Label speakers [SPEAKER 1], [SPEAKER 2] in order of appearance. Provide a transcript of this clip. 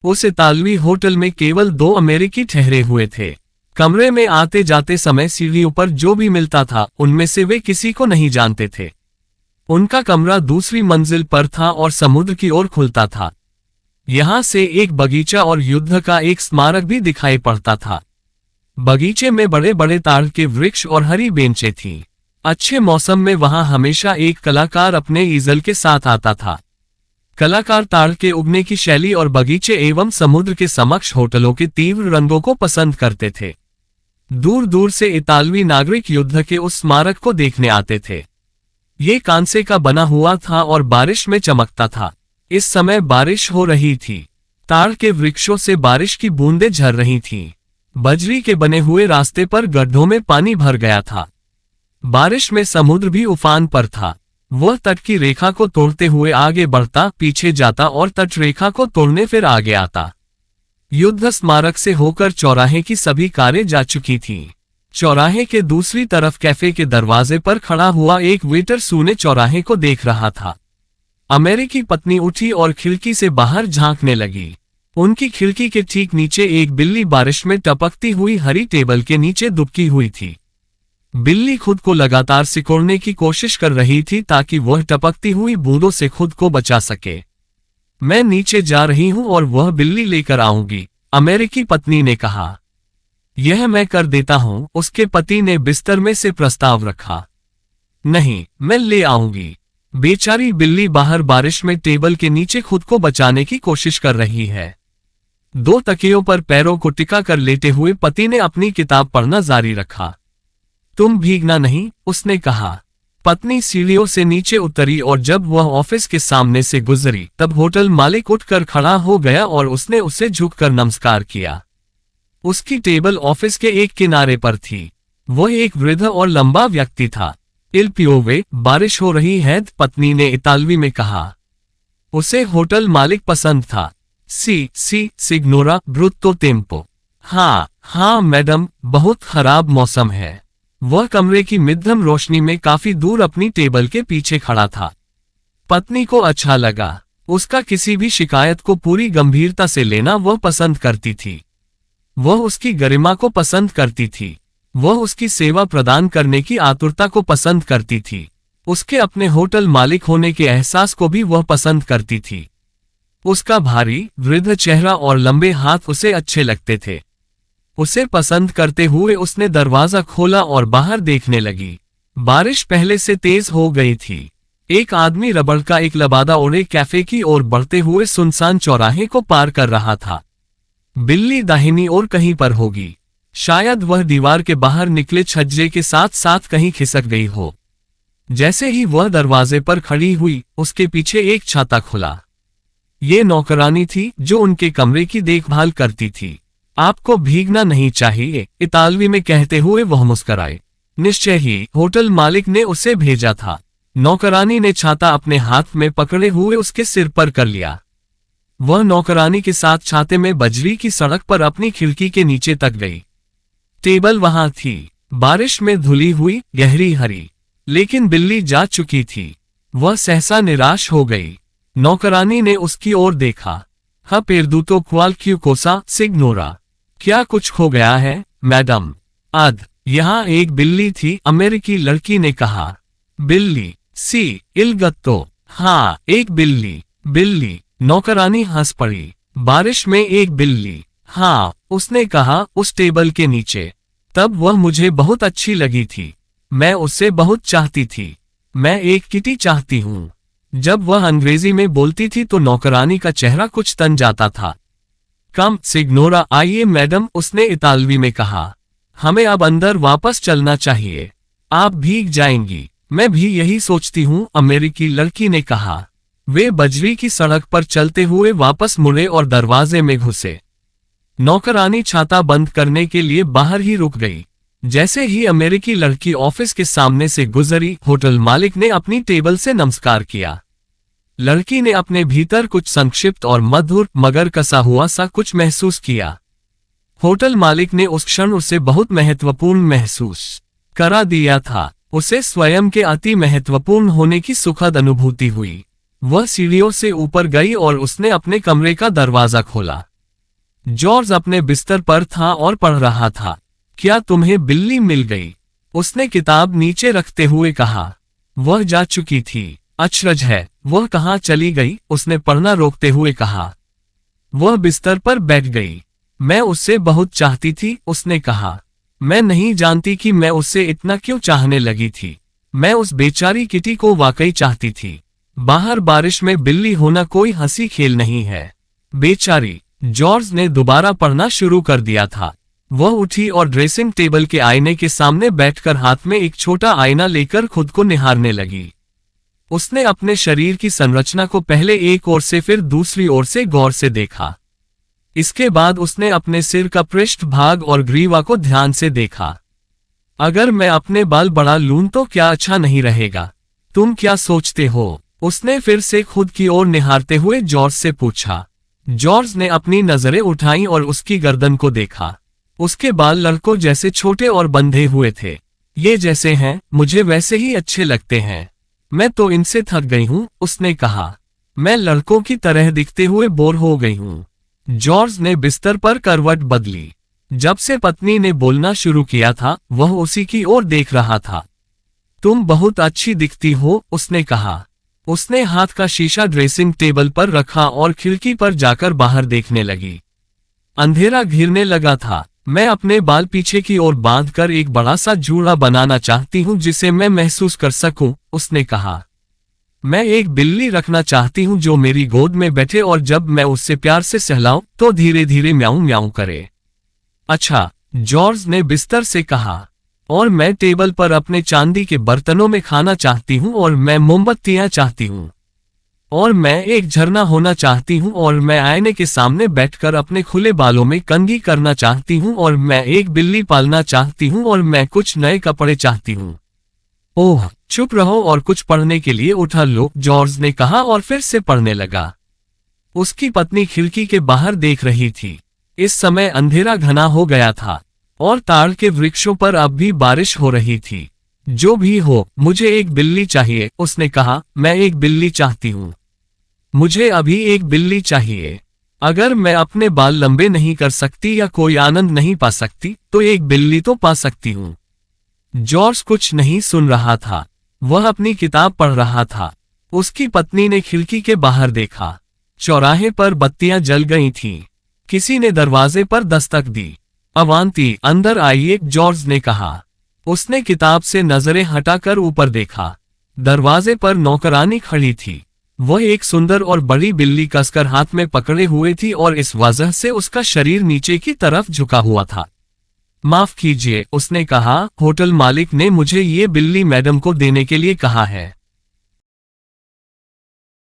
[SPEAKER 1] उस इतालवी होटल में केवल 2 अमेरिकी ठहरे हुए थे। कमरे में आते जाते समय सीढ़ियों पर जो भी मिलता था उनमें से वे किसी को नहीं जानते थे। उनका कमरा दूसरी मंजिल पर था और समुद्र की ओर खुलता था। यहाँ से एक बगीचा और युद्ध का एक स्मारक भी दिखाई पड़ता था। बगीचे में बड़े बड़े ताड़ के वृक्ष और हरी बेंचें थीं। अच्छे मौसम में वहां हमेशा एक कलाकार अपने ईजल के साथ आता था। कलाकार ताड़ के उगने की शैली और बगीचे एवं समुद्र के समक्ष होटलों के तीव्र रंगों को पसंद करते थे। दूर दूर से इतालवी नागरिक युद्ध के उस स्मारक को देखने आते थे। ये कांसे का बना हुआ था और बारिश में चमकता था। इस समय बारिश हो रही थी। ताड़ के वृक्षों से बारिश की बूंदें झर रही थीं। बजरी के बने हुए रास्ते पर गड्ढों में पानी भर गया था। बारिश में समुद्र भी उफान पर था। वह तट की रेखा को तोड़ते हुए आगे बढ़ता, पीछे जाता और तट रेखा को तोड़ने फिर आगे आता। युद्ध स्मारक से होकर चौराहे की सभी कारें जा चुकी थीं। चौराहे के दूसरी तरफ कैफे के दरवाजे पर खड़ा हुआ एक वेटर सूने चौराहे को देख रहा था। अमेरिकी पत्नी उठी और खिड़की से बाहर झांकने लगी। उनकी खिड़की के ठीक नीचे एक बिल्ली बारिश में टपकती हुई हरी टेबल के नीचे दुबकी हुई थी। बिल्ली खुद को लगातार सिकोड़ने की कोशिश कर रही थी ताकि वह टपकती हुई बूंदों से खुद को बचा सके। मैं नीचे जा रही हूं और वह बिल्ली लेकर आऊंगी, अमेरिकी पत्नी ने कहा। यह मैं कर देता हूं, उसके पति ने बिस्तर में से प्रस्ताव रखा। नहीं, मैं ले आऊंगी। बेचारी बिल्ली बाहर बारिश में टेबल के नीचे खुद को बचाने की कोशिश कर रही है। 2 तकियों पर पैरों को टिका कर लेटे हुए पति ने अपनी किताब पढ़ना जारी रखा। तुम भीगना नहीं, उसने कहा। पत्नी सीढ़ियों से नीचे उतरी और जब वह ऑफिस के सामने से गुजरी तब होटल मालिक उठकर खड़ा हो गया और उसने उसे झुककर नमस्कार किया। उसकी टेबल ऑफिस के एक किनारे पर थी। वह एक वृद्ध और लंबा व्यक्ति था। इल पियोवे, बारिश हो रही है, पत्नी ने इतालवी में कहा। उसे होटल मालिक पसंद था। सी सिग्नोरा ब्रुत्तो टेम्पो। हाँ मैडम, बहुत खराब मौसम है। वह कमरे की मध्यम रोशनी में काफी दूर अपनी टेबल के पीछे खड़ा था। पत्नी को अच्छा लगा। उसका किसी भी शिकायत को पूरी गंभीरता से लेना वह पसंद करती थी। वह उसकी गरिमा को पसंद करती थी। वह उसकी सेवा प्रदान करने की आतुरता को पसंद करती थी। उसके अपने होटल मालिक होने के एहसास को भी वह पसंद करती थी। उसका भारी, वृद्ध चेहरा और लंबे हाथ उसे अच्छे लगते थे। उसे पसंद करते हुए उसने दरवाजा खोला और बाहर देखने लगी। बारिश पहले से तेज हो गई थी। एक आदमी रबड़ का एक लबादा ओढ़े कैफे की ओर बढ़ते हुए सुनसान चौराहे को पार कर रहा था। बिल्ली दाहिनी ओर कहीं पर होगी। शायद वह दीवार के बाहर निकले छज्जे के साथ साथ कहीं खिसक गई हो। जैसे ही वह दरवाजे पर खड़ी हुई, उसके पीछे एक छाता खुला। ये नौकरानी थी जो उनके कमरे की देखभाल करती थी। आपको भीगना नहीं चाहिए, इतालवी में कहते हुए वह मुस्कुराए। निश्चय ही होटल मालिक ने उसे भेजा था। नौकरानी ने छाता अपने हाथ में पकड़े हुए उसके सिर पर कर लिया। वह नौकरानी के साथ छाते में बजरी की सड़क पर अपनी खिड़की के नीचे तक गई। टेबल वहां थी, बारिश में धुली हुई, गहरी हरी, लेकिन बिल्ली जा चुकी थी। वह सहसा निराश हो गई। नौकरानी ने उसकी ओर देखा। हा पेर्दूतो क्वाल कोसा सिग्नोरा। क्या कुछ खो गया है, मैडम? यहाँ एक बिल्ली थी, अमेरिकी लड़की ने कहा। बिल्ली? सी इल गत्तो। हाँ, एक बिल्ली। नौकरानी हंस पड़ी। बारिश में एक बिल्ली? हाँ, उसने कहा, उस टेबल के नीचे। तब वह मुझे बहुत अच्छी लगी थी। मैं उससे बहुत चाहती थी। मैं एक किटी चाहती हूँ। जब वह अंग्रेजी में बोलती थी तो नौकरानी का चेहरा कुछ तन जाता था। कम सिग्नोरा, आइए मैडम, उसने इतालवी में कहा। हमें अब अंदर वापस चलना चाहिए। आप भीग जाएंगी। मैं भी यही सोचती हूँ, अमेरिकी लड़की ने कहा। वे बजरी की सड़क पर चलते हुए वापस मुड़े और दरवाजे में घुसे। नौकरानी छाता बंद करने के लिए बाहर ही रुक गई। जैसे ही अमेरिकी लड़की ऑफिस के सामने से गुजरी, होटल मालिक ने अपनी टेबल से नमस्कार किया। लड़की ने अपने भीतर कुछ संक्षिप्त और मधुर मगर कसा हुआ सा कुछ महसूस किया। होटल मालिक ने उस क्षण उसे बहुत महत्वपूर्ण महसूस करा दिया था। उसे स्वयं के अति महत्वपूर्ण होने की सुखद अनुभूति हुई। वह सीढ़ियों से ऊपर गई और उसने अपने कमरे का दरवाजा खोला। जॉर्ज अपने बिस्तर पर था और पढ़ रहा था। क्या तुम्हें बिल्ली मिल गई? उसने किताब नीचे रखते हुए कहा। वह जा चुकी थी। अचरज है, वह कहाँ चली गई? उसने पढ़ना रोकते हुए कहा। वह बिस्तर पर बैठ गई। मैं उससे बहुत चाहती थी, उसने कहा। मैं नहीं जानती कि मैं उससे इतना क्यों चाहने लगी थी। मैं उस बेचारी किटी को वाकई चाहती थी। बाहर बारिश में बिल्ली होना कोई हंसी खेल नहीं है। बेचारी। जॉर्ज ने दोबारा पढ़ना शुरू कर दिया था। वह उठी और ड्रेसिंग टेबल के आईने के सामने बैठकर हाथ में एक छोटा आईना लेकर खुद को निहारने लगी। उसने अपने शरीर की संरचना को पहले एक ओर से फिर दूसरी ओर से गौर से देखा। इसके बाद उसने अपने सिर का पृष्ठभाग और ग्रीवा को ध्यान से देखा। अगर मैं अपने बाल बढ़ा लूं तो क्या अच्छा नहीं रहेगा? तुम क्या सोचते हो? उसने फिर से खुद की ओर निहारते हुए जॉर्ज से पूछा। जॉर्ज ने अपनी नजरें उठाईं और उसकी गर्दन को देखा। उसके बाल लड़कों जैसे छोटे और बंधे हुए थे। ये जैसे हैं, मुझे वैसे ही अच्छे लगते हैं। मैं तो इनसे थक गई हूं, उसने कहा। मैं लड़कों की तरह दिखते हुए बोर हो गई हूं। जॉर्ज ने बिस्तर पर करवट बदली। जब से पत्नी ने बोलना शुरू किया था, वह उसी की ओर देख रहा था। तुम बहुत अच्छी दिखती हो, उसने कहा। उसने हाथ का शीशा ड्रेसिंग टेबल पर रखा और खिड़की पर जाकर बाहर देखने लगी। अंधेरा घिरने लगा था। मैं अपने बाल पीछे की ओर बांधकर एक बड़ा सा जूड़ा बनाना चाहती हूँ जिसे मैं महसूस कर सकूं, उसने कहा। मैं एक बिल्ली रखना चाहती हूँ जो मेरी गोद में बैठे और जब मैं उससे प्यार से सहलाऊं तो धीरे धीरे म्याऊं म्याऊं करे। अच्छा, जॉर्ज ने बिस्तर से कहा। और मैं टेबल पर अपने चांदी के बर्तनों में खाना चाहती हूँ और मैं मोमबत्तियां चाहती हूँ। और मैं एक झरना होना चाहती हूँ और मैं आईने के सामने बैठकर अपने खुले बालों में कंघी करना चाहती हूँ और मैं एक बिल्ली पालना चाहती हूँ और मैं कुछ नए कपड़े चाहती हूँ। ओह, चुप रहो और कुछ पढ़ने के लिए उठा लो, जॉर्ज ने कहा और फिर से पढ़ने लगा। उसकी पत्नी खिड़की के बाहर देख रही थी। इस समय अंधेरा घना हो गया था और ताड़ के वृक्षों पर अब भी बारिश हो रही थी। जो भी हो, मुझे एक बिल्ली चाहिए, उसने कहा। मैं एक बिल्ली चाहती हूँ। मुझे अभी एक बिल्ली चाहिए। अगर मैं अपने बाल लंबे नहीं कर सकती या कोई आनंद नहीं पा सकती, तो एक बिल्ली तो पा सकती हूँ। जॉर्ज कुछ नहीं सुन रहा था। वह अपनी किताब पढ़ रहा था। उसकी पत्नी ने खिड़की के बाहर देखा। चौराहे पर बत्तियां जल गई थीं। किसी ने दरवाजे पर दस्तक दी। अवांती, अंदर आइए, जॉर्ज ने कहा। उसने किताब से नजरें हटाकर ऊपर देखा। दरवाजे पर नौकरानी खड़ी थी। वह एक सुंदर और बड़ी बिल्ली कसकर हाथ में पकड़े हुए थी और इस वजह से उसका शरीर नीचे की तरफ झुका हुआ था। माफ कीजिए, उसने कहा। होटल मालिक ने मुझे ये बिल्ली मैडम को देने के लिए कहा है।